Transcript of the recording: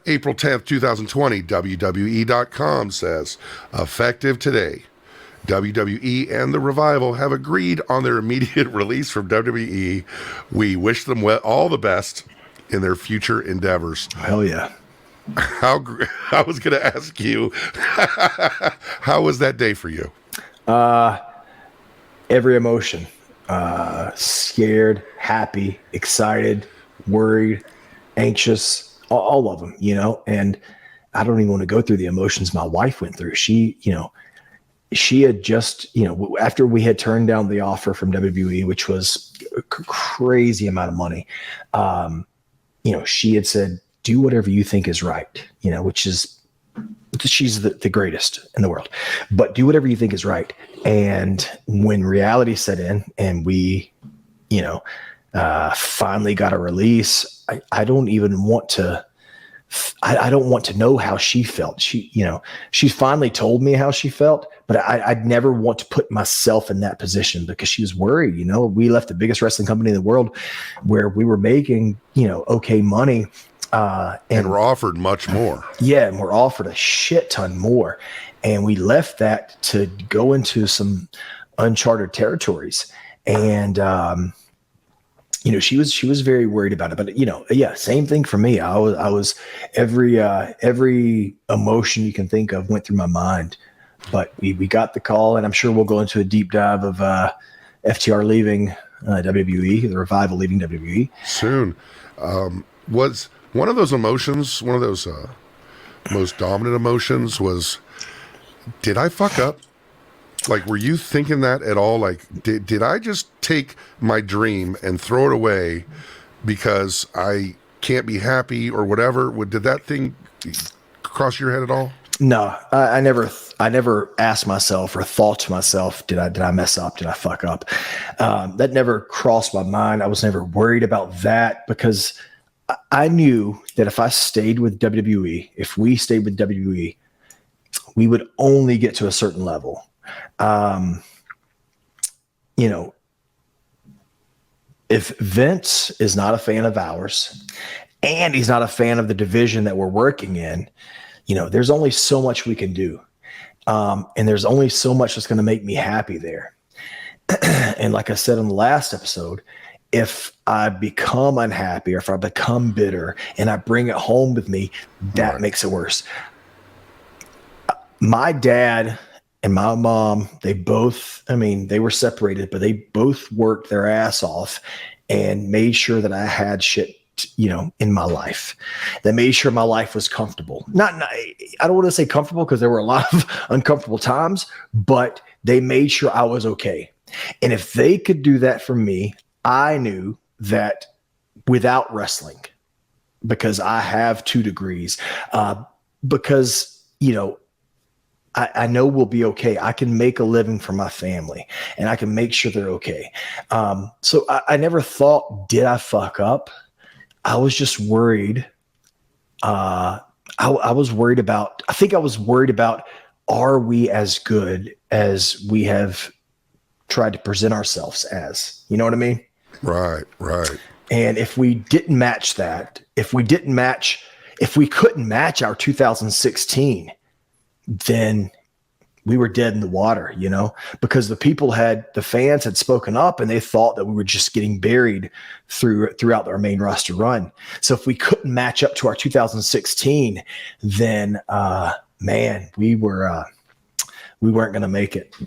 April 10th, 2020, WWE.com says, effective today, WWE and the Revival have agreed on their immediate release from WWE. We wish them all the best in their future endeavors. Hell yeah. I was going to ask you, how was that day for you? Every emotion. Scared, happy, excited, worried, anxious, all of them, and I don't even want to go through the emotions my wife went through. She had just, after we had turned down the offer from WWE, which was a crazy amount of money, she had said, do whatever you think is right, which is, she's the greatest in the world, but do whatever you think is right. And when reality set in and we, finally got a release, I don't even want to, I don't want to know how she felt. She finally told me how she felt, but I'd never want to put myself in that position because she was worried. We left the biggest wrestling company in the world where we were making, okay money. And we're offered much more. Yeah, and we're offered a shit ton more. And we left that to go into some uncharted territories. And she was very worried about it. But same thing for me. I was every emotion you can think of went through my mind. But we got the call, and I'm sure we'll go into a deep dive of FTR leaving WWE, the Revival leaving WWE soon. Was one of those emotions, one of those most dominant emotions was, did I fuck up? Like, were you thinking that at all? Like, did I just take my dream and throw it away because I can't be happy or whatever? Did that thing cross your head at all? No, I never asked myself or thought to myself, did I mess up? Did I fuck up? That never crossed my mind. I was never worried about that because I knew that if I stayed with WWE, if we stayed with WWE, we would only get to a certain level. If Vince is not a fan of ours and he's not a fan of the division that we're working in, there's only so much we can do. And there's only so much that's going to make me happy there. And like I said in the last episode, if I become unhappy or if I become bitter and I bring it home with me, that makes it worse. My dad and my mom, they both, they were separated, but they both worked their ass off and made sure that I had shit, in my life. They made sure my life was comfortable. I don't want to say comfortable because there were a lot of uncomfortable times, but they made sure I was okay. And if they could do that for me, I knew that without wrestling, because I have 2 degrees, because, I know we'll be okay. I can make a living for my family and I can make sure they're okay. So I never thought, did I fuck up? I was just worried. I was worried about, are we as good as we have tried to present ourselves as? You know what I mean? Right. And if we didn't match that, if we couldn't match our 2016, then we were dead in the water, because the fans had spoken up and they thought that we were just getting buried throughout our main roster run. So if we couldn't match up to our 2016, then, we weren't going to make it.